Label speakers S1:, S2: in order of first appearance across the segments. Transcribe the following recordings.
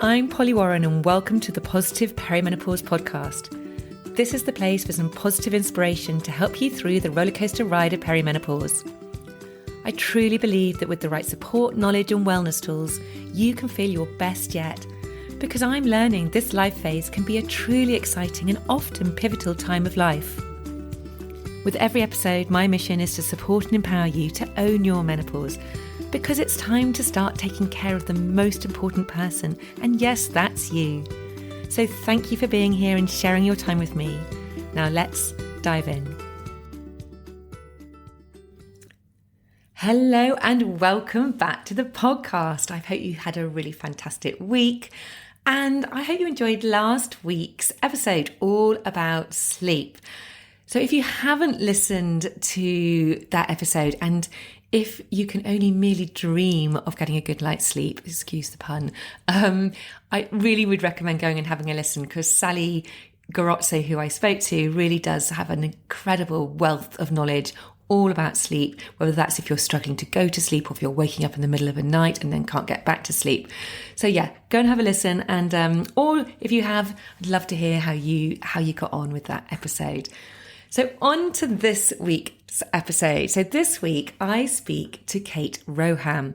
S1: I'm Polly Warren and welcome to the Positive Perimenopause podcast. This is the place for some positive inspiration to help you through the rollercoaster ride of perimenopause. I truly believe that with the right support, knowledge and wellness tools, you can feel your best yet, because I'm learning this life phase can be a truly exciting and often pivotal time of life. With every episode, my mission is to support and empower you to own your menopause, because it's time to start taking care of the most important person, and yes, that's you. So thank you for being here and sharing your time with me. Now let's dive in. Hello and welcome back to the podcast. I hope you had a really fantastic week, and I hope you enjoyed last week's episode all about sleep. So if you haven't listened to that episode, and if you can only merely dream of getting a good night's sleep, excuse the pun, I really would recommend going and having a listen, because Sally Garazzo, who I spoke to, really does have an incredible wealth of knowledge all about sleep, whether that's if you're struggling to go to sleep or if you're waking up in the middle of a night and then can't get back to sleep. So yeah, go and have a listen, and or if you have, I'd love to hear how you got on with that episode. So on to this week's episode. So this week I speak to Kate Rowe-Ham.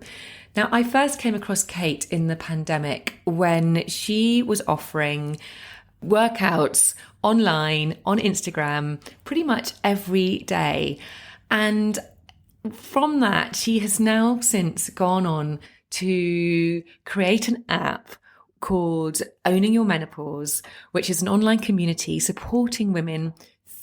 S1: Now, I first came across Kate in the pandemic when she was offering workouts online on Instagram pretty much every day. And from that, she has now since gone on to create an app called Owning Your Menopause, which is an online community supporting women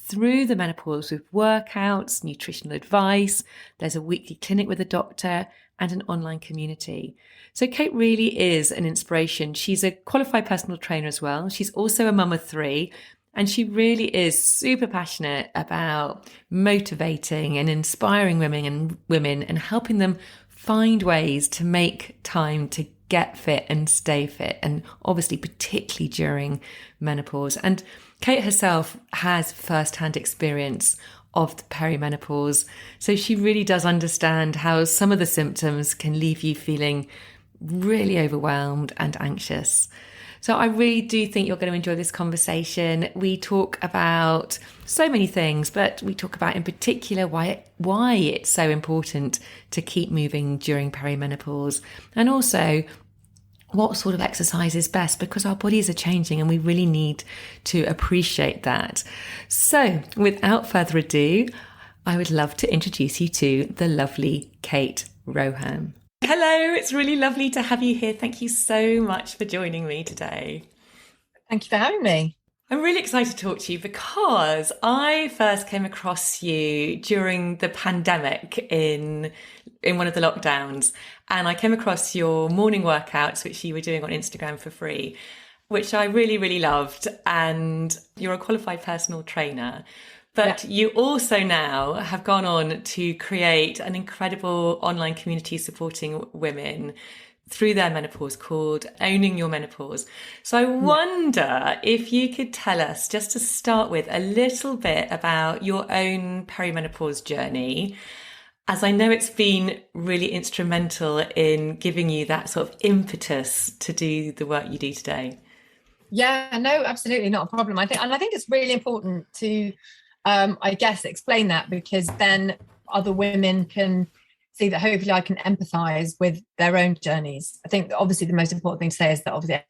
S1: through the menopause with workouts, nutritional advice. There's a weekly clinic with a doctor and an online community. So Kate really is an inspiration. She's a qualified personal trainer as well. She's also a mum of 3, and she really is super passionate about motivating and inspiring women and helping them find ways to make time to get fit and stay fit, and obviously particularly during menopause. And Kate herself has first-hand experience of the perimenopause, so she really does understand how some of the symptoms can leave you feeling really overwhelmed and anxious. So I really do think you're going to enjoy this conversation. We talk about so many things, but we talk about in particular why it's so important to keep moving during perimenopause, and also what sort of exercise is best, because our bodies are changing and we really need to appreciate that. So without further ado, I would love to introduce you to the lovely Kate Rowe-Ham. Hello, it's really lovely to have you here. Thank you so much for joining me today.
S2: Thank you for having me.
S1: I'm really excited to talk to you because I first came across you during the pandemic in one of the lockdowns, and I came across your morning workouts, which you were doing on Instagram for free, which I really, really loved. And you're a qualified personal trainer, but you also now have gone on to create an incredible online community supporting women through their menopause called Owning Your Menopause. So I wonder if you could tell us, just to start with, a little bit about your own perimenopause journey, as I know it's been really instrumental in giving you that sort of impetus to do the work you do today.
S2: Yeah, no, absolutely not a problem. I think it's really important to, I guess, explain that, because then other women can see that hopefully I can empathise with their own journeys. I think obviously the most important thing to say is that obviously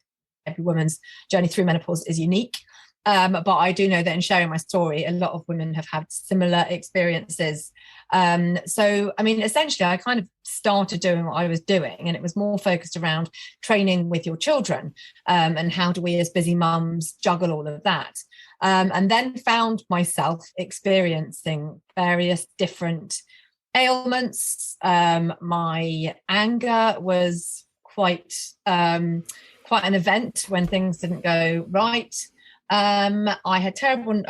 S2: every woman's journey through menopause is unique. But I do know that in sharing my story, a lot of women have had similar experiences. So, I mean, essentially, I kind of started doing what I was doing, and it was more focused around training with your children, and how do we as busy mums juggle all of that. And then found myself experiencing various different ailments. My anger was quite an event when things didn't go right. I had terrible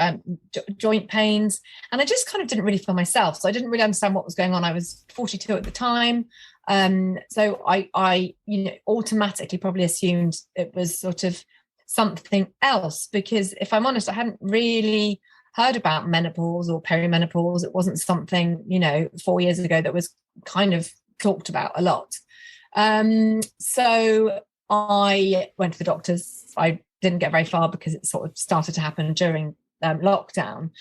S2: joint pains, and I just kind of didn't really feel myself. So I didn't really understand what was going on. I was 42 at the time. So I automatically probably assumed it was sort of something else, because if I'm honest, I hadn't really heard about menopause or perimenopause. It wasn't something, 4 years ago that was kind of talked about a lot. So I went to the doctors. I didn't get very far because it sort of started to happen during lockdown,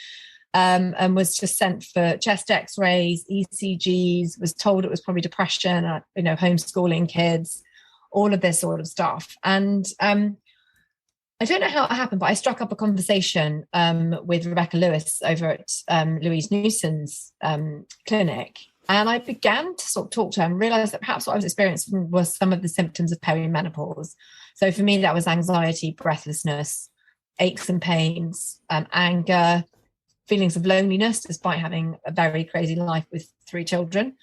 S2: and was just sent for chest x-rays, ECGs, was told it was probably depression, homeschooling kids, all of this sort of stuff. And I don't know how it happened, but I struck up a conversation with Rebecca Lewis over at Louise Newson's clinic. And I began to sort of talk to her and realized that perhaps what I was experiencing was some of the symptoms of perimenopause. So for me, that was anxiety, breathlessness, aches and pains, anger, feelings of loneliness, despite having a very crazy life with 3 children.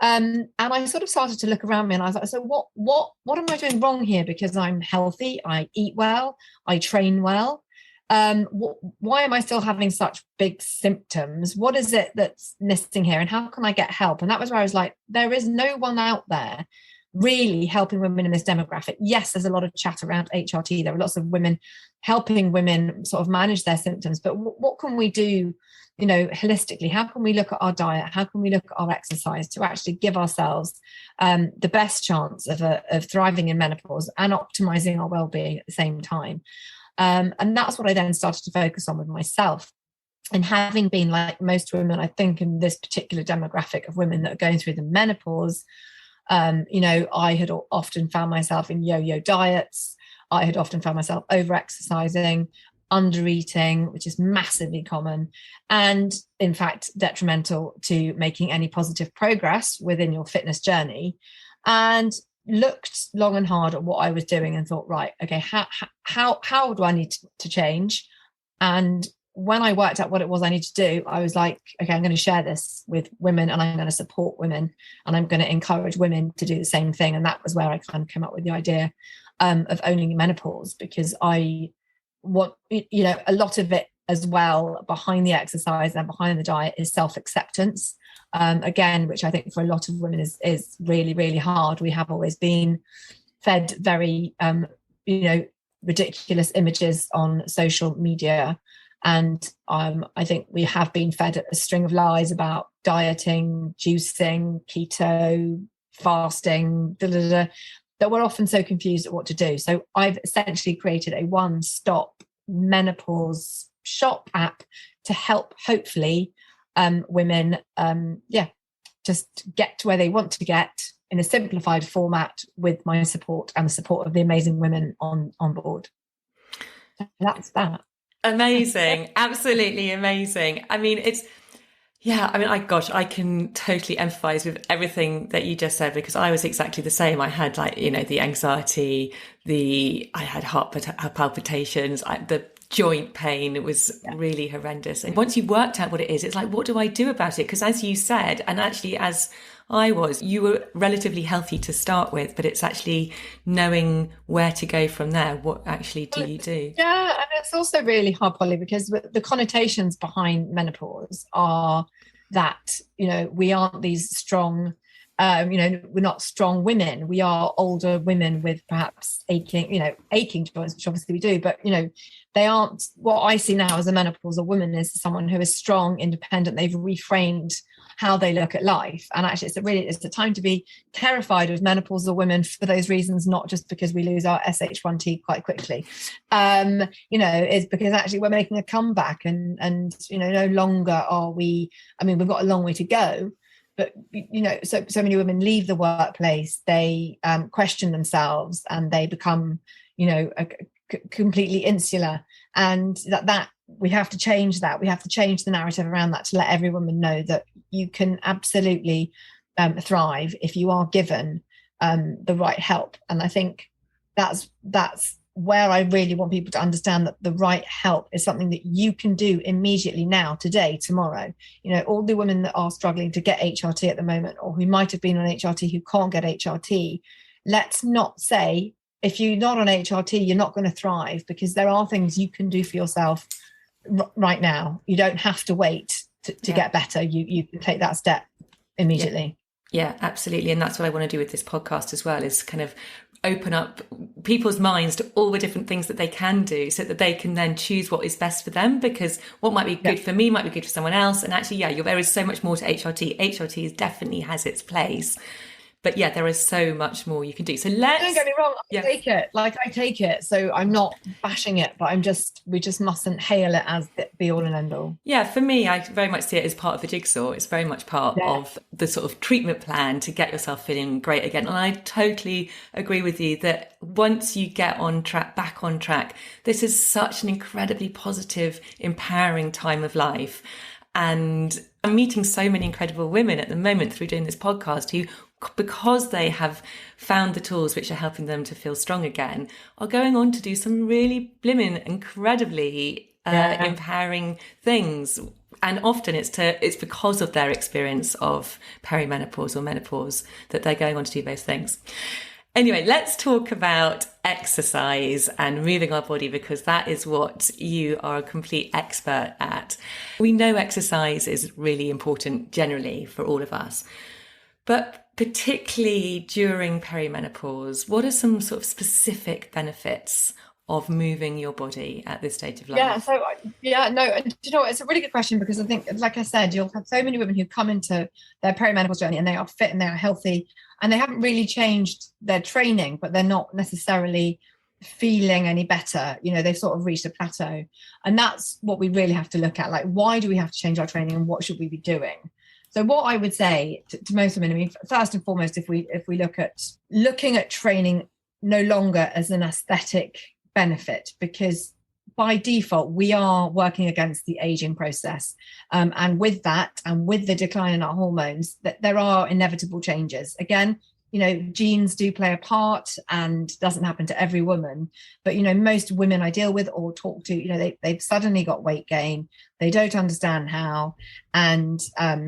S2: And I sort of started to look around me, and I was like, so what am I doing wrong here? Because I'm healthy, I eat well, I train well. Why am I still having such big symptoms? What is it that's missing here? And how can I get help? And that was where I was like, there is no one out there really helping women in this demographic. Yes, there's a lot of chat around HRT. There are lots of women helping women sort of manage their symptoms. But what can we do, holistically? How can we look at our diet? How can we look at our exercise to actually give ourselves the best chance of thriving in menopause and optimizing our well-being at the same time? And that's what I then started to focus on with myself. And having been, like most women, I think, in this particular demographic of women that are going through the menopause, I had often found myself in yo-yo diets. I had often found myself over-exercising, under-eating, which is massively common, and in fact detrimental to making any positive progress within your fitness journey. And looked long and hard at what I was doing and thought, right, okay, how do I need to change? And when I worked out what it was I need to do, I was like, okay, I'm going to share this with women, and I'm going to support women, and I'm going to encourage women to do the same thing. And that was where I kind of came up with the idea of owning menopause, because I want, a lot of it as well behind the exercise and behind the diet is self-acceptance. Again, which I think for a lot of women is really, really hard. We have always been fed very, ridiculous images on social media. And I think we have been fed a string of lies about dieting, juicing, keto, fasting, that we're often so confused at what to do. So I've essentially created a one-stop menopause shop app to help, hopefully, women just get to where they want to get in a simplified format with my support and the support of the amazing women on board. So that's that.
S1: Amazing. Absolutely amazing. I mean, I can totally empathize with everything that you just said, because I was exactly the same. I had the anxiety, I had heart palpitations, the joint pain. It was really horrendous. And once you worked out what it is, it's like, what do I do about it? Because as you said, and actually as you were relatively healthy to start with, but it's actually knowing where to go from there. What actually do you do?
S2: Yeah, and it's also really hard, Polly, because the connotations behind menopause are that, we aren't these strong, we're not strong women. We are older women with perhaps aching joints, which obviously we do, but, they aren't. What I see now as a menopausal woman is someone who is strong, independent. They've reframed how they look at life. And actually it's a time to be terrified of menopausal women for those reasons, not just because we lose our SH1T quite quickly. Is because actually we're making a comeback, and no longer are we, we've got a long way to go. But, so many women leave the workplace, they question themselves, and they become, completely insular. And that we have to change that. We have to change the narrative around that to let every woman know that you can absolutely thrive if you are given the right help. And I think that's where I really want people to understand that the right help is something that you can do immediately, now, today, tomorrow. All the women that are struggling to get HRT at the moment, or who might have been on HRT who can't get HRT, let's not say, if you're not on HRT, you're not going to thrive, because there are things you can do for yourself right now. You don't have to wait to get better. You can take that step immediately.
S1: Yeah, absolutely. And that's what I want to do with this podcast as well, is kind of open up people's minds to all the different things that they can do, so that they can then choose what is best for them, because what might be good for me might be good for someone else. And actually, there is so much more to HRT. HRT definitely has its place. But yeah, there is so much more you can do. So let's...
S2: Don't get me wrong, I take it. So I'm not bashing it, but we just mustn't hail it as the be all and end all.
S1: Yeah, for me, I very much see it as part of the jigsaw. It's very much part of the sort of treatment plan to get yourself feeling great again. And I totally agree with you that once you get back on track, this is such an incredibly positive, empowering time of life. And I'm meeting so many incredible women at the moment through doing this podcast who, because they have found the tools which are helping them to feel strong again, are going on to do some really blimmin' incredibly empowering things. And often it's because of their experience of perimenopause or menopause that they're going on to do those things. Anyway, let's talk about exercise and moving our body, because that is what you are a complete expert at. We know exercise is really important generally for all of us, but particularly during perimenopause, what are some sort of specific benefits of moving your body at this stage of life?
S2: And you know, it's a really good question, because I think, like I said, you'll have so many women who come into their perimenopause journey and they are fit and they are healthy and they haven't really changed their training, but they're not necessarily feeling any better. You know, they've sort of reached a plateau, and that's what we really have to look at. Like, why do we have to change our training, and what should we be doing? So what I would say to most women, I mean, first and foremost, if we look at looking at training no longer as an aesthetic benefit, because by default we are working against the aging process, and with that, and with the decline in our hormones, that there are inevitable changes. Again, you know, genes do play a part, and doesn't happen to every woman, but you know, most women I deal with or talk to, you know, they've suddenly got weight gain, they don't understand how, and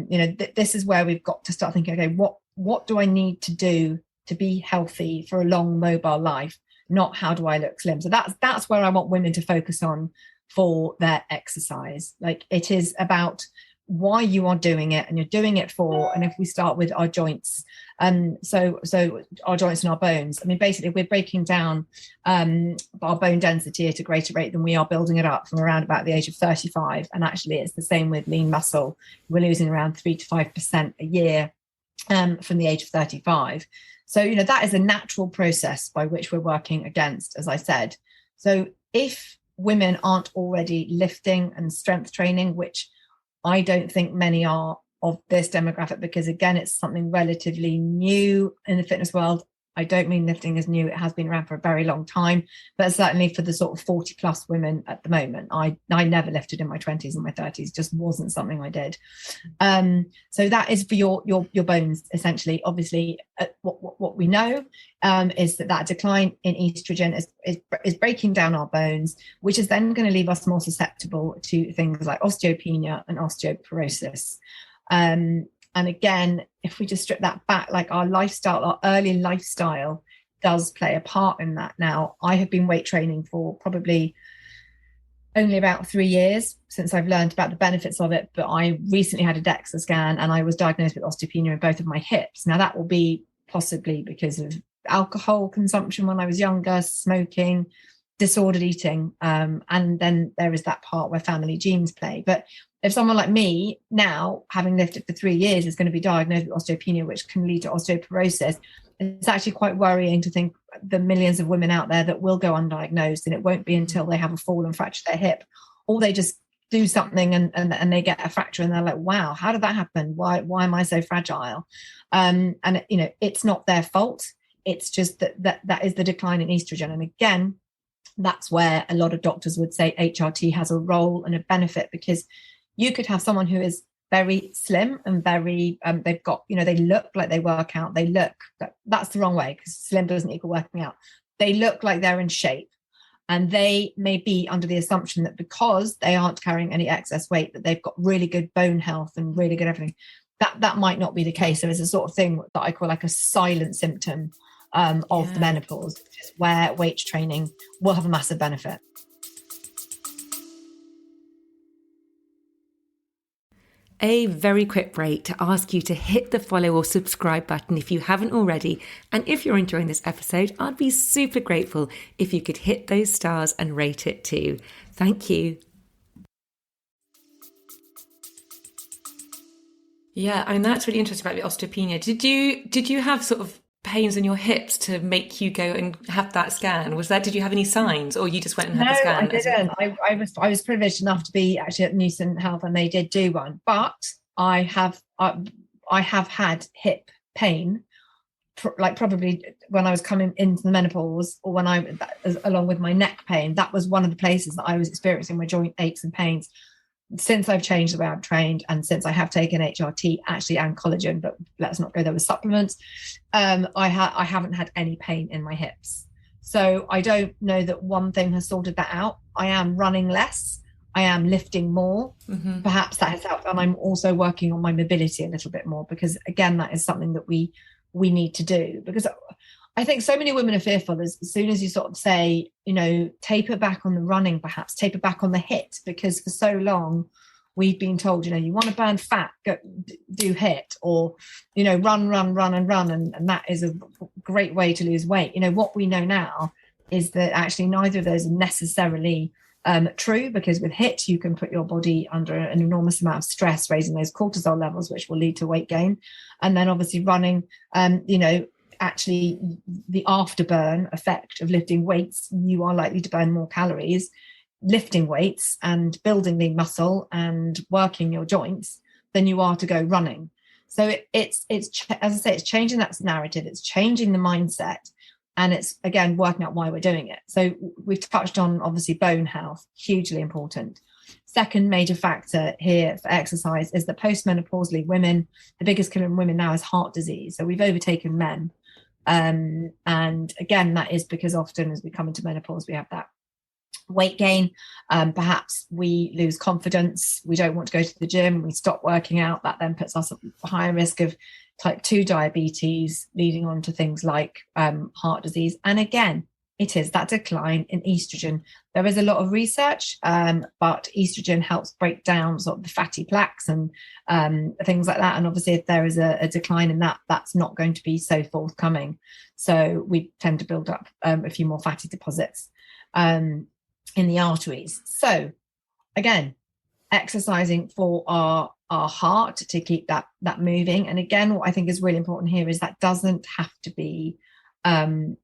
S2: you know, this is where we've got to start thinking, okay, what do I need to do to be healthy for a long mobile life, not how do I look slim. So that's where I want women to focus on for their exercise. Like, it is about why you are doing it, and you're doing it for, and if we start with our joints, so our joints and our bones, I mean, basically we're breaking down our bone density at a greater rate than we are building it up from around about the age of 35. And actually it's the same with lean muscle. We're losing around 3 to 5% a year from the age of 35. So, you know, that is a natural process by which we're working against, as I said. So if women aren't already lifting and strength training, which I don't think many are of this demographic, because again, it's something relatively new in the fitness world. I don't mean lifting is new. It has been around for a very long time, but certainly for the sort of 40 plus women at the moment, I never lifted in my 20s and my 30s, just wasn't something I did. So that is for your bones, essentially. Obviously, what we know is that decline in estrogen is breaking down our bones, which is then going to leave us more susceptible to things like osteopenia and osteoporosis. And again, if we just strip that back, like our lifestyle, our early lifestyle does play a part in that. Now, I have been weight training for probably only about 3 years since I've learned about the benefits of it. But I recently had a DEXA scan and I was diagnosed with osteopenia in both of my hips. Now, that will be possibly because of alcohol consumption when I was younger, smoking, disordered eating. And then there is that part where family genes play. But if someone like me now, having lifted for 3 years, is going to be diagnosed with osteopenia, which can lead to osteoporosis, it's actually quite worrying to think the millions of women out there that will go undiagnosed, and it won't be until they have a fall and fracture their hip, or they just do something and they get a fracture and they're like, wow, how did that happen? Why am I so fragile? And you know, it's not their fault. It's just that is the decline in estrogen. And again, that's where a lot of doctors would say HRT has a role and a benefit, because you could have someone who is very slim and very, they've got, you know, they look like they work out. They look, that's the wrong way, because slim doesn't equal working out. They look like they're in shape, and they may be under the assumption that because they aren't carrying any excess weight, that they've got really good bone health and really good everything. That might not be the case. So it's a sort of thing that I call like a silent symptom of the menopause, which is where weight training will have a massive benefit.
S1: A very quick break to ask you to hit the follow or subscribe button if you haven't already. And if you're enjoying this episode, I'd be super grateful if you could hit those stars and rate it too. Thank you. Yeah, I mean, that's really interesting about the osteopenia. Did you have sort of pains in your hips to make you go and have that scan? Did you have any signs, or you just went and had
S2: No,
S1: the
S2: I
S1: scan
S2: didn't. I was privileged enough to be actually at Newton Health, and they did do one. But I have had hip pain, like probably when I was coming into the menopause, or along with my neck pain. That was one of the places that I was experiencing my joint aches and pains. Since I've changed the way I'm trained, and since I have taken HRT actually and collagen, but let's not go there with supplements, I haven't had any pain in my hips. So I don't know that one thing has sorted that out. I am running less. I am lifting more.
S1: Mm-hmm.
S2: Perhaps that has helped. And I'm also working on my mobility a little bit more, because again, that is something that we need to do. Because I think so many women are fearful as soon as you sort of say, taper back on the running, perhaps taper back on the HIIT, because for so long we've been told, you want to burn fat, go do HIIT, or, run, and that is a great way to lose weight. What we know now is that actually neither of those are necessarily true, because with HIIT you can put your body under an enormous amount of stress, raising those cortisol levels, which will lead to weight gain. And then obviously running, actually the afterburn effect of lifting weights, you are likely to burn more calories lifting weights and building lean muscle and working your joints than you are to go running. So it's as I say, it's changing that narrative, it's changing the mindset, and it's again working out why we're doing it. So we've touched on obviously bone health, hugely important. Second major factor here for exercise is that postmenopausally women, the biggest killer in women now is heart disease. So we've overtaken men. And again, that is because often as we come into menopause, we have that weight gain. Perhaps we lose confidence. We don't want to go to the gym. We stop working out. That then puts us at a higher risk of type 2 diabetes, leading on to things like heart disease. And again, it is that decline in estrogen. There is a lot of research, but estrogen helps break down sort of the fatty plaques and things like that. And obviously, if there is a decline in that, that's not going to be so forthcoming. So we tend to build up a few more fatty deposits in the arteries. So again, exercising for our heart to keep that moving. And again, what I think is really important here is that doesn't have to be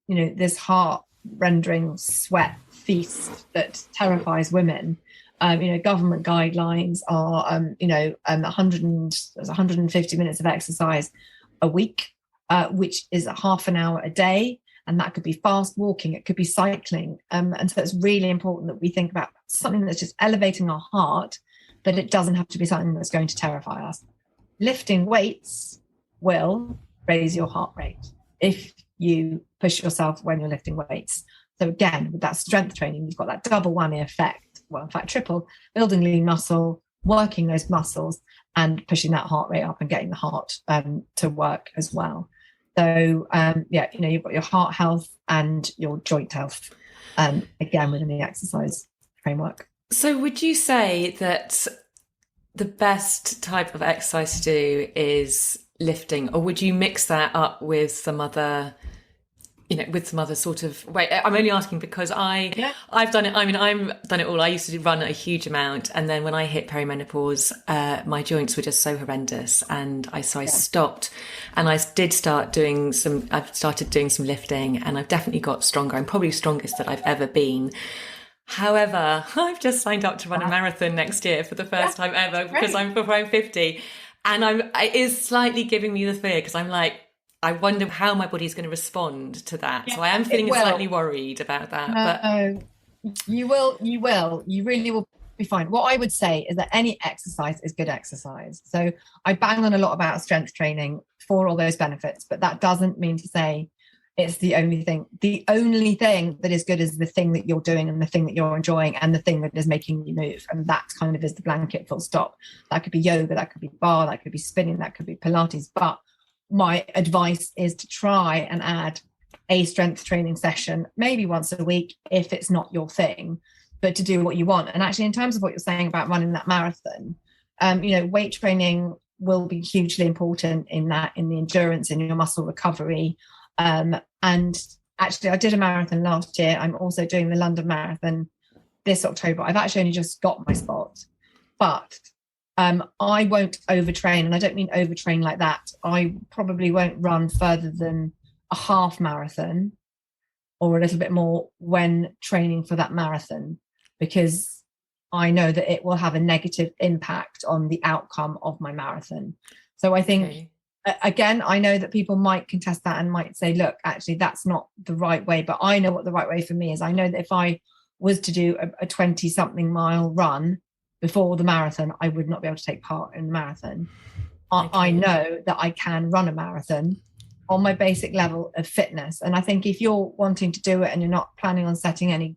S2: this heart rendering sweat feast that terrifies women. Government guidelines are 150 minutes of exercise a week, which is a half an hour a day, and that could be fast walking, it could be cycling, and so it's really important that we think about something that's just elevating our heart, but it doesn't have to be something that's going to terrify us. Lifting weights will raise your heart rate if you push yourself when you're lifting weights. So again, with that strength training, you've got that double whammy effect, well, in fact, triple, building lean muscle, working those muscles, and pushing that heart rate up and getting the heart to work as well. So, you've got your heart health and your joint health, again, within the exercise framework.
S1: So would you say that the best type of exercise to do is lifting, or would you mix that up with some other sort of way? I'm only asking because I've done it. I mean, I've done it all. I used to run a huge amount, and then when I hit perimenopause, my joints were just so horrendous, and I stopped, and I've started doing some lifting, and I've definitely got stronger. I'm probably strongest that I've ever been. However, I've just signed up to run a marathon next year for the first time ever, because before I'm 50, and it is slightly giving me the fear, because I'm like, I wonder how my body's going to respond to that. Yeah, so I am feeling slightly worried about that.
S2: No, you will. You really will be fine. What I would say is that any exercise is good exercise. So I bang on a lot about strength training for all those benefits, but that doesn't mean to say it's the only thing. The only thing that is good is the thing that you're doing and the thing that you're enjoying and the thing that is making you move. And that kind of is the blanket full stop. That could be yoga, that could be bar, that could be spinning, that could be Pilates. But my advice is to try and add a strength training session, maybe once a week if it's not your thing, but to do what you want. And actually, in terms of what you're saying about running that marathon, weight training will be hugely important in the endurance, in your muscle recovery. And actually, I did a marathon last year. I'm also doing the London Marathon this October. I've actually only just got my spot, but I won't overtrain, and I don't mean overtrain like that. I probably won't run further than a half marathon or a little bit more when training for that marathon, because I know that it will have a negative impact on the outcome of my marathon. So I think, again, I know that people might contest that and might say, look, actually, that's not the right way. But I know what the right way for me is. I know that if I was to do a 20-something mile run before the marathon, I would not be able to take part in the marathon. I know that I can run a marathon on my basic level of fitness. And I think if you're wanting to do it and you're not planning on setting any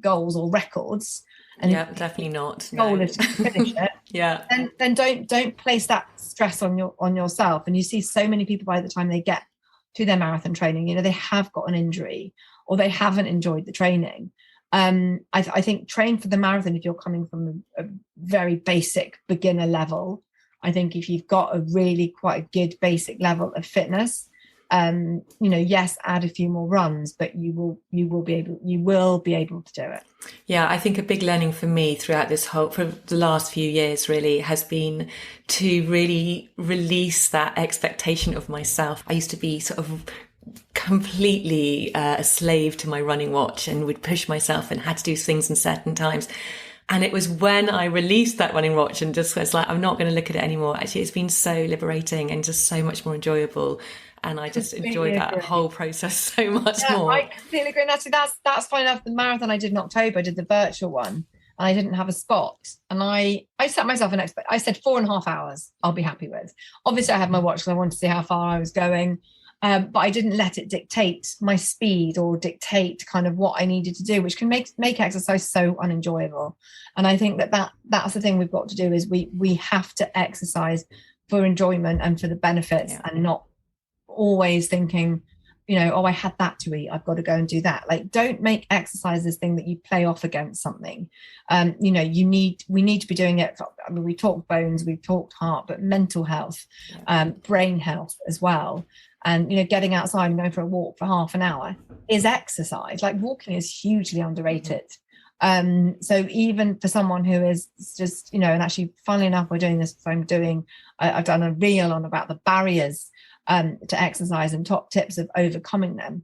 S2: goals or records, and
S1: definitely not.
S2: Goal is to finish it. Then don't place that stress on yourself. And you see so many people, by the time they get to their marathon training, they have got an injury or they haven't enjoyed the training. I think train for the marathon if you're coming from a very basic beginner level. I think if you've got a really quite a good basic level of fitness, yes, add a few more runs, but you will be able to do it.
S1: Yeah, I think a big learning for me throughout for the last few years really has been to really release that expectation of myself. I used to be sort of completely a slave to my running watch and would push myself and had to do things in certain times. And it was when I released that running watch and just was like, I'm not going to look at it anymore. Actually, it's been so liberating and just so much more enjoyable. And I just enjoy that whole process so much more.
S2: I completely agree. And actually, that's fine enough. The marathon I did in October, I did the virtual one, and I didn't have a spot. And I set myself an expect. I said 4.5 hours I'll be happy with. Obviously, I had my watch because I wanted to see how far I was going. But I didn't let it dictate my speed or dictate kind of what I needed to do, which can make exercise so unenjoyable. And I think that's the thing we've got to do is we have to exercise for enjoyment and for the benefits, and not always thinking, I had that to eat, I've got to go and do that. Like, don't make exercise this thing that you play off against something. We need to be doing it. I mean, we talked bones, we've talked heart, but mental health, brain health as well. And, getting outside and going for a walk for half an hour is exercise. Like, walking is hugely underrated. So even for someone who is just, and actually, funnily enough, we're doing this. I've done a reel on about the barriers to exercise and top tips of overcoming them.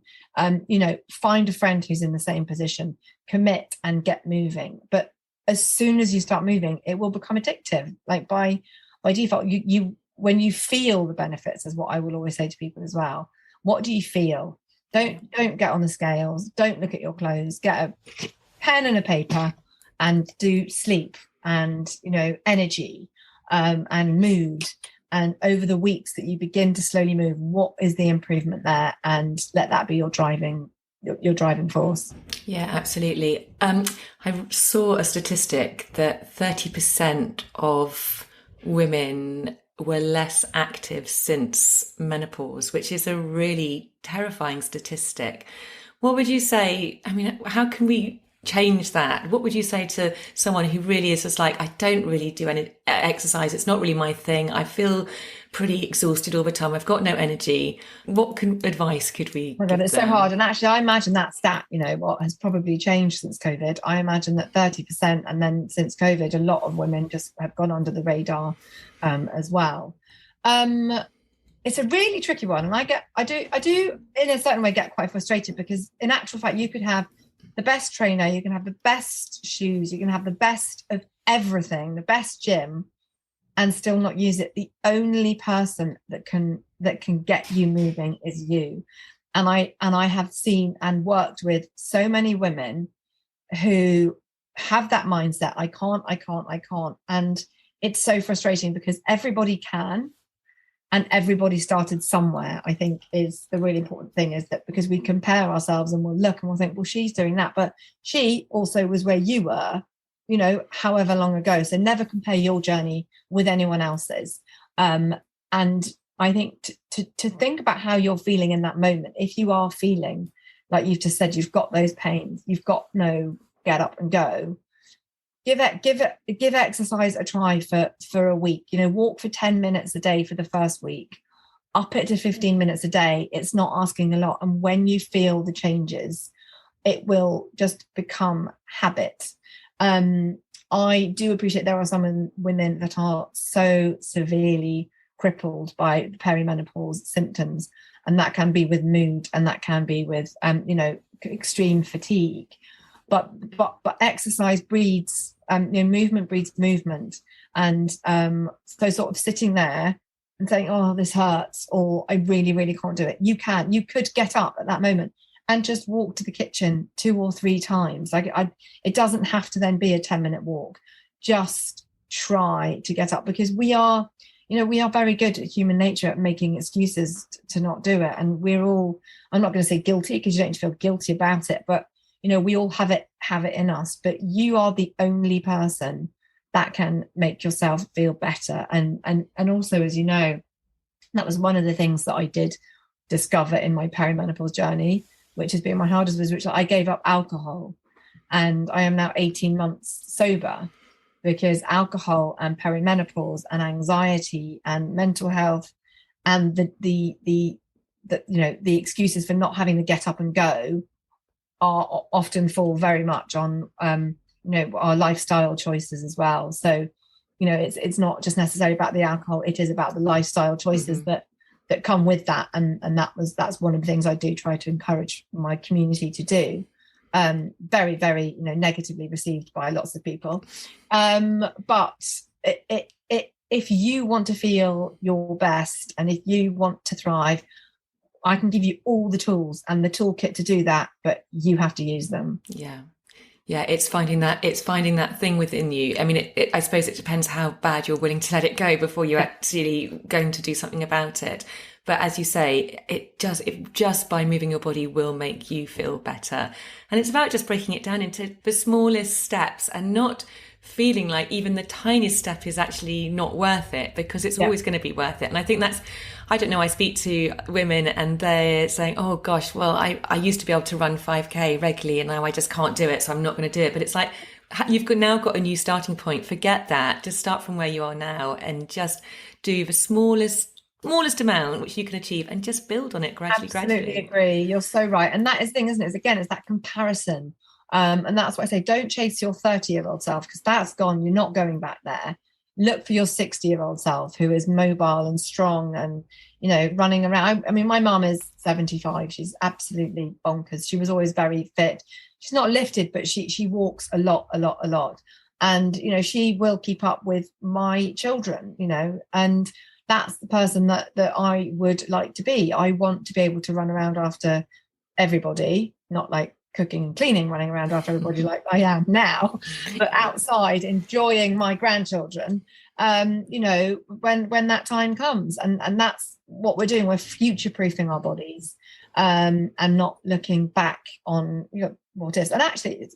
S2: Find a friend who's in the same position, commit and get moving. But as soon as you start moving, it will become addictive. Like by default, you when you feel the benefits, is what I will always say to people as well. What do you feel? Don't get on the scales. Don't look at your clothes. Get a pen and a paper and do sleep and, energy and mood. And over the weeks that you begin to slowly move, what is the improvement there? And let that be your driving force.
S1: Yeah, absolutely. I saw a statistic that 30% of women were less active since menopause, which is a really terrifying statistic. What would you say? I mean, how can we change that? What would you say to someone who really is just like, I don't really do any exercise, it's not really my thing, I feel pretty exhausted all the time, I've got no energy? What advice could we give
S2: it's
S1: them?
S2: So hard. And actually, I imagine that stat, what has probably changed since COVID. I imagine that 30%, and then since COVID, a lot of women just have gone under the radar as well. It's a really tricky one, and I do in a certain way get quite frustrated, because in actual fact, you could have the best trainer, you can have the best shoes, you can have the best of everything, the best gym, and still not use it. The only person that can get you moving is you. And I have seen and worked with so many women who have that mindset, I can't. And it's so frustrating, because everybody can, and everybody started somewhere. I think is the really important thing, is that because we compare ourselves and we'll look and we'll think, well, she's doing that, but she also was where you were, however long ago. So never compare your journey with anyone else's. And I think to think about how you're feeling in that moment. If you are feeling like you've just said, you've got those pains, you've got no get up and go, give exercise a try for a week. Walk for 10 minutes a day for the first week, up it to 15 minutes a day. It's not asking a lot. And when you feel the changes, it will just become habit. I do appreciate there are some women that are so severely crippled by perimenopause symptoms, and that can be with mood, and that can be with extreme fatigue. But exercise breeds movement breeds movement, and so sort of sitting there and saying, oh, this hurts, or I really, really can't do it. You could get up at that moment and just walk to the kitchen 2 or 3 times. It doesn't have to then be a 10-minute walk. Just try to get up, because we are very good at human nature at making excuses to not do it. And we're all, I'm not going to say guilty, because you don't need to feel guilty about it, but we all have it in us. But you are the only person that can make yourself feel better. And also, as you know, that was one of the things that I did discover in my perimenopause journey, which has been my hardest, was which I gave up alcohol, and I am now 18 months sober, because alcohol and perimenopause and anxiety and mental health and the excuses for not having to get up and go are often fall very much on our lifestyle choices as well. So it's not just necessarily about the alcohol, it is about the lifestyle choices that come with that, and that's one of the things I do try to encourage my community to do. Very, very negatively received by lots of people, but if you want to feel your best, and if you want to thrive, I can give you all the tools and the toolkit to do that, but you have to use them.
S1: Yeah, it's finding that thing within you. I mean, I suppose it depends how bad you're willing to let it go before you're actually going to do something about it. But as you say, it just by moving your body will make you feel better. And it's about just breaking it down into the smallest steps, and not feeling like even the tiniest step is actually not worth it, because it's always going to be worth it. And I think I don't know, I speak to women and they're saying, oh gosh, well, I used to be able to run 5K regularly and now I just can't do it, so I'm not going to do it. But it's like, you've now got a new starting point. Forget that. Just start from where you are now and just do the smallest amount which you can achieve, and just build on it gradually.
S2: Absolutely agree. You're so right. And that is the thing, isn't it? It's that comparison. And that's why I say, don't chase your 30-year-old self, because that's gone. You're not going back there. Look for your 60-year-old self, who is mobile and strong and, running around. I mean, my mum is 75. She's absolutely bonkers. She was always very fit. She's not lifted, but she walks a lot. And, she will keep up with my children, and that's the person that I would like to be. I want to be able to run around after everybody, not like cooking and cleaning, running around after everybody like I am now, but outside enjoying my grandchildren, when that time comes. And that's what we're doing. We're future-proofing our bodies, and not looking back on what is. And actually,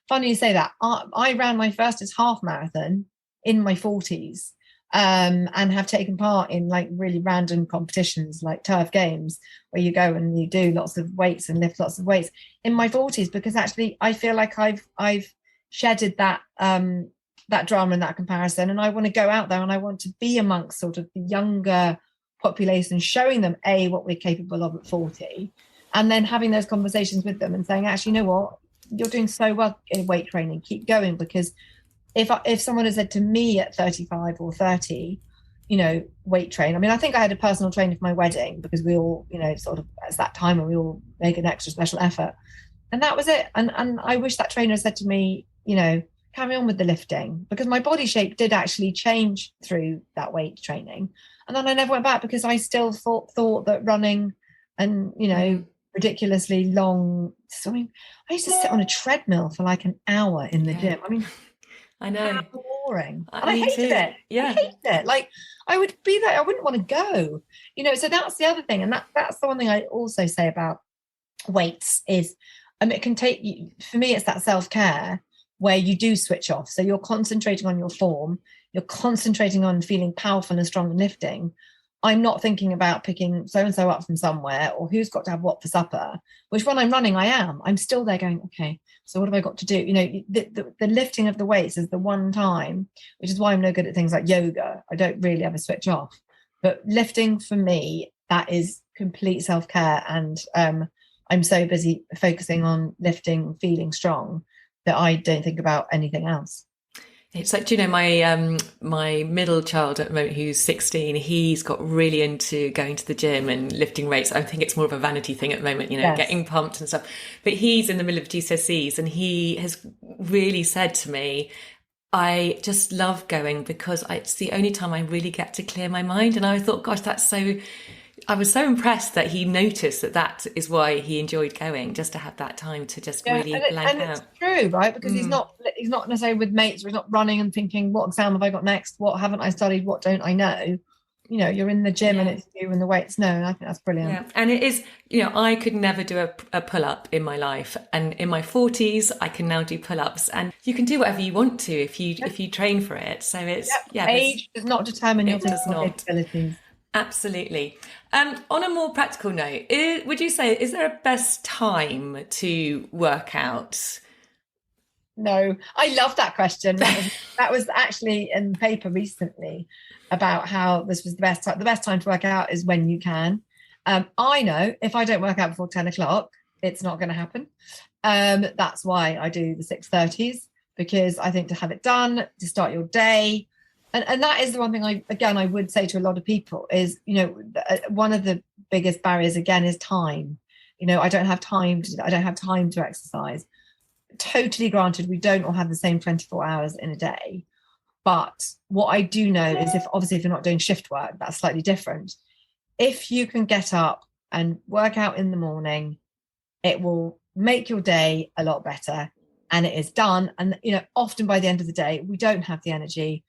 S2: funny you say that. I ran my first half marathon in my 40s. And have taken part in like really random competitions like turf games, where you go and you do lots of weights and lift lots of weights in my 40s, because actually I feel like I've shedded that drama and that comparison, and I want to go out there and I want to be amongst sort of the younger population, showing them what we're capable of at 40, and then having those conversations with them and saying, actually, you know what, you're doing so well in weight training, keep going. Because if someone had said to me at 35 or 30, weight train. I mean, I think I had a personal trainer for my wedding, because we all, sort of, it's that time when we all make an extra special effort. And that was it. And I wish that trainer said to me, carry on with the lifting, because my body shape did actually change through that weight training. And then I never went back, because I still thought that running and, ridiculously long. I mean, I used to sit on a treadmill for like an hour in the gym. I mean,
S1: I know.
S2: How boring. And I hated
S1: too.
S2: it.
S1: Yeah.
S2: I hated it. Like, I would be there. I wouldn't want to go. So that's the other thing. And that's the one thing I also say about weights is, it can take you, for me, it's that self-care where you do switch off. So you're concentrating on your form. You're concentrating on feeling powerful and strong and lifting. I'm not thinking about picking so-and-so up from somewhere, or who's got to have what for supper, which when I'm running, I am. I'm still there going, okay, so what have I got to do? The lifting of the weights is the one time, which is why I'm no good at things like yoga. I don't really ever switch off. But lifting for me, that is complete self-care. And I'm so busy focusing on lifting, feeling strong, that I don't think about anything else.
S1: It's like, do you know, my middle child at the moment, who's 16, he's got really into going to the gym and lifting weights. I think it's more of a vanity thing at the moment, you know,
S2: Yes.
S1: getting pumped and stuff. But he's in the middle of GCSEs, and he has really said to me, I just love going because it's the only time I really get to clear my mind. And I thought, gosh, I was so impressed that he noticed that is why he enjoyed going, just to have that time to just really blank out.
S2: It's true, right? Because he's not necessarily with mates, or he's not running and thinking, what exam have I got next? What haven't I studied? What don't I know? You know, you're in the gym and it's you and the weights. No, and I think that's brilliant.
S1: Yeah, and it is, you know, I could never do a pull-up in my life, and in my 40s I can now do pull-ups, and you can do whatever you want to if you train for it. So it's
S2: age does not determine your physical abilities.
S1: Absolutely. On a more practical note, would you say, is there a best time to work out?
S2: No, I love that question. That was actually in the paper recently about how this was the best time. The best time to work out is when you can. I know if I don't work out before 10 o'clock, it's not going to happen. That's why I do the 6:30s, because I think to have it done, to start your day. And that is the one thing I would say to a lot of people is, you know, one of the biggest barriers again is time. You know, I don't have time to exercise. Totally granted, we don't all have the same 24 hours in a day. But what I do know is if you're not doing shift work, that's slightly different. If you can get up and work out in the morning, it will make your day a lot better, and it is done. And, you know, often by the end of the day, we don't have the energy.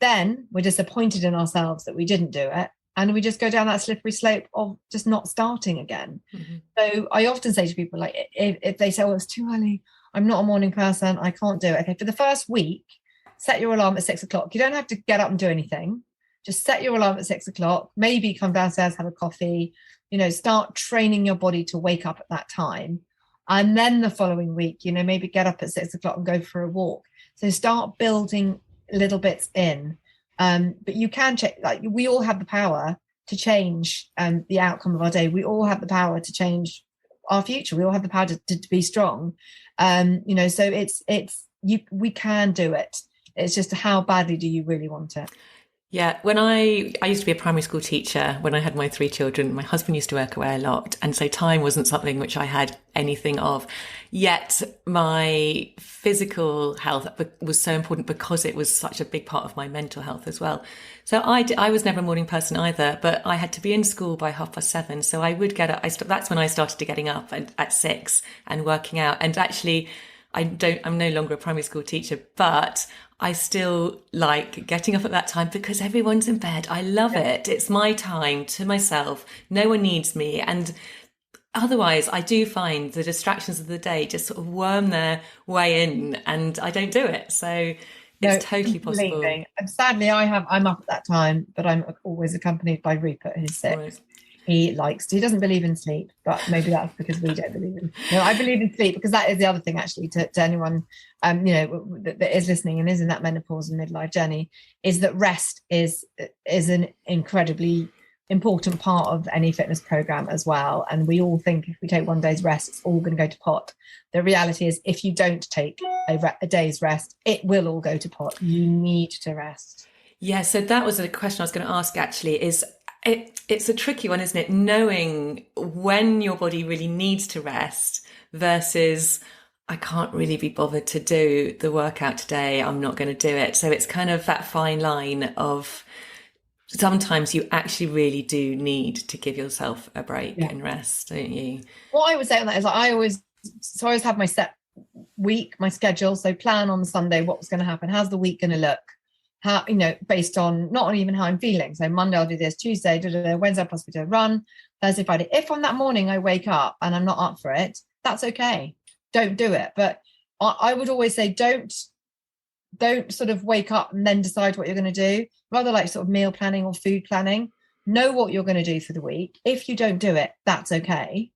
S2: Then we're disappointed in ourselves that we didn't do it. And we just go down that slippery slope of just not starting again. Mm-hmm. So I often say to people, like, if they say, oh, it's too early, I'm not a morning person, I can't do it. Okay, for the first week, set your alarm at 6 o'clock. You don't have to get up and do anything. Just set your alarm at 6 o'clock. Maybe come downstairs, have a coffee, you know, start training your body to wake up at that time. And then the following week, you know, maybe get up at 6 o'clock and go for a walk. So start building little bits in. But you can check, like, we all have the power to change the outcome of our day. We all have the power to change our future. We all have the power to be strong. You know, so we can do it. It's just how badly do you really want it?
S1: Yeah, when I used to be a primary school teacher when I had my 3 children. My husband used to work away a lot, and so time wasn't something which I had anything of. Yet my physical health was so important because it was such a big part of my mental health as well. So I was never a morning person either, but I had to be in school by 7:30. So I would get up. That's when I started getting up at 6 and working out. And actually, I'm no longer a primary school teacher, but I still like getting up at that time because everyone's in bed. I love it. It's my time to myself. No one needs me. And otherwise, I do find the distractions of the day just sort of worm their way in, and I don't do it. So it's totally possible.
S2: And sadly, I'm up at that time, but I'm always accompanied by Rupert, who's 6. Right. He doesn't believe in sleep, but maybe that's because we don't believe in. No, I believe in sleep, because that is the other thing actually to anyone, you know, that is listening and is in that menopause and midlife journey, is that rest is an incredibly important part of any fitness program as well. And we all think if we take one day's rest, it's all going to go to pot. The reality is, if you don't take a day's rest, it will all go to pot. You need to rest.
S1: Yeah. So that was a question I was going to ask actually, is it's a tricky one, isn't it? Knowing when your body really needs to rest versus I can't really be bothered to do the workout today, I'm not going to do it. So it's kind of that fine line of sometimes you actually really do need to give yourself a break and rest, don't you?
S2: What I would say on that is I always have my set week, my schedule. So plan on Sunday what's going to happen. How's the week going to look? How, you know, based on not even how I'm feeling. So Monday I'll do this, Tuesday, Wednesday I'll possibly do a run, Thursday, Friday. If on that morning I wake up and I'm not up for it, that's okay. Don't do it. But I would always say don't sort of wake up and then decide what you're going to do. Rather like sort of meal planning or food planning. Know what you're going to do for the week. If you don't do it, that's okay.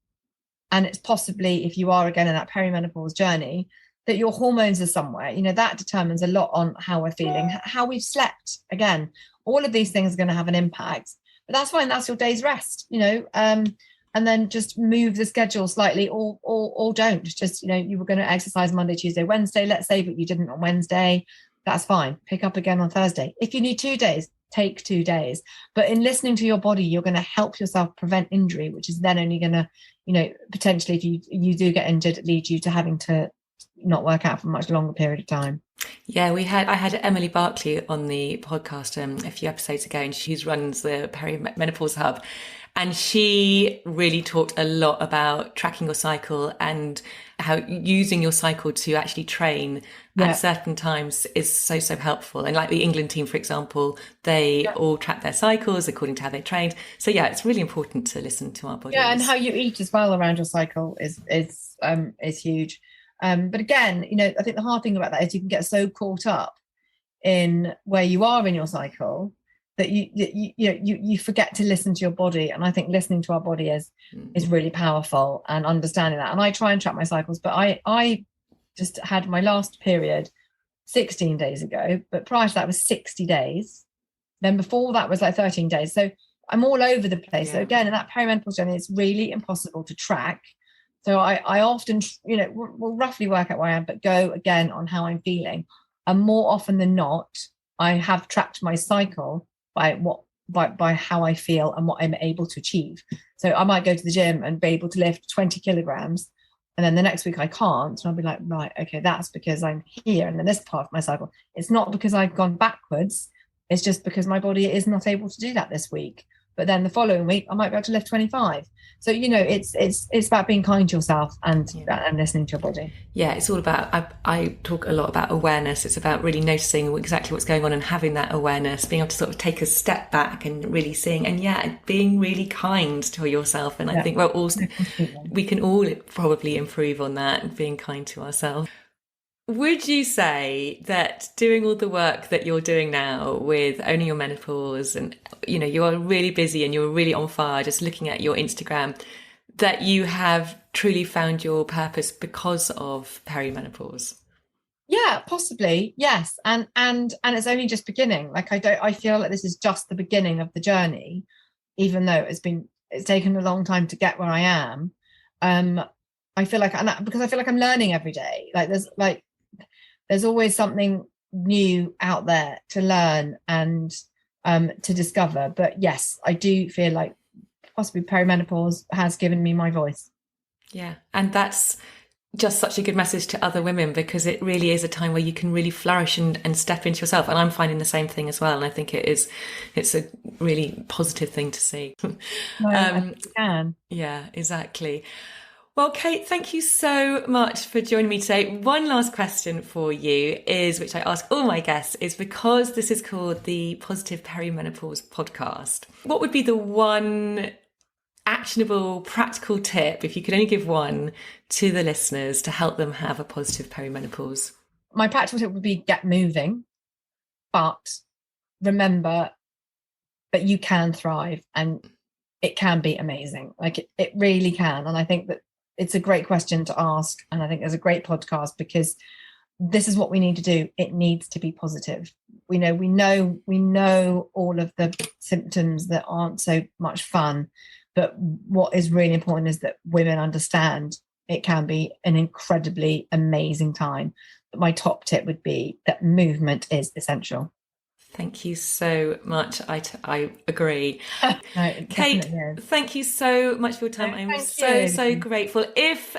S2: And it's possibly, if you are again in that perimenopause journey, that your hormones are somewhere, you know, that determines a lot on how we're feeling, how we've slept. Again, all of these things are going to have an impact, but that's fine. That's your day's rest, you know, and then just move the schedule slightly or don't. Just, you know, you were going to exercise Monday, Tuesday, Wednesday, let's say, but you didn't on Wednesday. that's fine. Pick up again on Thursday. If you need 2 days, take 2 days. But in listening to your body, you're going to help yourself prevent injury, which is then only going to, potentially, if you do get injured, lead you to having to not work out for a much longer period of time.
S1: Yeah, I had Emily Barclay on the podcast a few episodes ago, and she runs the Peri-Menopause Hub. And she really talked a lot about tracking your cycle and how using your cycle to actually train at certain times is so, so helpful. And like the England team, for example, they all track their cycles according to how they trained. So yeah, it's really important to listen to our bodies.
S2: Yeah, and how you eat as well around your cycle is huge. But again, I think the hard thing about that is you can get so caught up in where you are in your cycle that you forget to listen to your body. And I think listening to our body is really powerful, and understanding that. And I try and track my cycles, but I just had my last period 16 days ago, but prior to that was 60 days. Then before that was like 13 days. So I'm all over the place. So again, in that perimenopause journey, it's really impossible to track. So I often, will roughly work out where I am, but go again on how I'm feeling. And more often than not, I have tracked my cycle by how I feel and what I'm able to achieve. So I might go to the gym and be able to lift 20 kilograms, and then the next week I can't. And I'll be like, right, okay, that's because I'm here. And then this part of my cycle, it's not because I've gone backwards. It's just because my body is not able to do that this week. But then the following week, I might be able to lift 25. So, it's about being kind to yourself and listening to your body.
S1: Yeah, it's all about, I talk a lot about awareness. It's about really noticing exactly what's going on and having that awareness, being able to sort of take a step back and really seeing, and being really kind to yourself. And I think we can all probably improve on that and being kind to ourselves. Would you say that doing all the work that you're doing now with Owning Your Menopause, and you are really busy and you're really on fire just looking at your Instagram, that you have truly found your purpose because of perimenopause?
S2: Yeah, possibly. Yes. And it's only just beginning. Like I feel like this is just the beginning of the journey, even though it's taken a long time to get where I am. I feel like, because I feel like I'm learning every day. There's always something new out there to learn and to discover. But yes, I do feel like possibly perimenopause has given me my voice.
S1: Yeah. And that's just such a good message to other women, because it really is a time where you can really flourish and step into yourself. And I'm finding the same thing as well. And I think it's a really positive thing to see.
S2: I can.
S1: Yeah, exactly. Well, Kate, thank you so much for joining me today. One last question for you is, which I ask all my guests, is because this is called the Positive Perimenopause Podcast, what would be the one actionable, practical tip, if you could only give one, to the listeners to help them have a positive perimenopause?
S2: My practical tip would be get moving, but remember that you can thrive and it can be amazing. Like it really can. And I think that it's a great question to ask. And I think there's a great podcast, because this is what we need to do. It needs to be positive. We know all of the symptoms that aren't so much fun, but what is really important is that women understand it can be an incredibly amazing time. But my top tip would be that movement is essential.
S1: Thank you so much. I agree.
S2: No,
S1: Kate, thank you so much for your time. I'm so grateful. If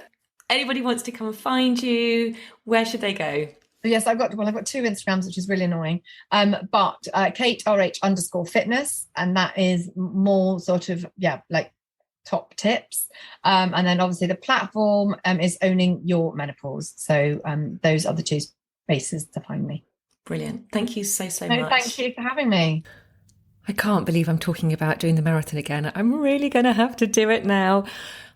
S1: anybody wants to come and find you, where should they go?
S2: Yes, I've got 2 Instagrams, which is really annoying. But Kate RH_fitness, and that is more sort of like top tips. And then obviously the platform is Owning Your Menopause. So those are the 2 spaces to find me.
S1: Brilliant. Thank you so much.
S2: Thank you for having me.
S1: I can't believe I'm talking about doing the marathon again. I'm really going to have to do it now.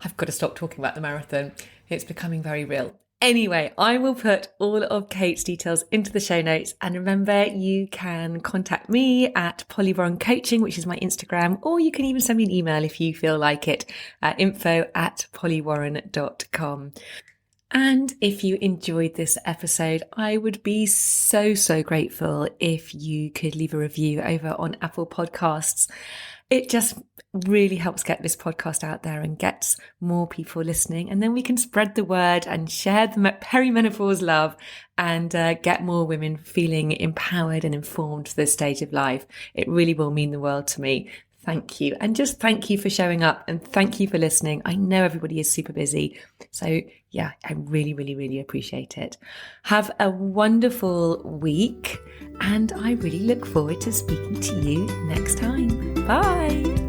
S1: I've got to stop talking about the marathon. It's becoming very real. Anyway, I will put all of Kate's details into the show notes. And remember, you can contact me at Polywarren Coaching, which is my Instagram, or you can even send me an email if you feel like it at info@polywarren.com. And if you enjoyed this episode, I would be so grateful if you could leave a review over on Apple Podcasts. It just really helps get this podcast out there and gets more people listening. And then we can spread the word and share the perimenopause love and get more women feeling empowered and informed for this stage of life. It really will mean the world to me. Thank you. And just thank you for showing up and thank you for listening. I know everybody is super busy. So yeah, I really, really, really appreciate it. Have a wonderful week. And I really look forward to speaking to you next time. Bye.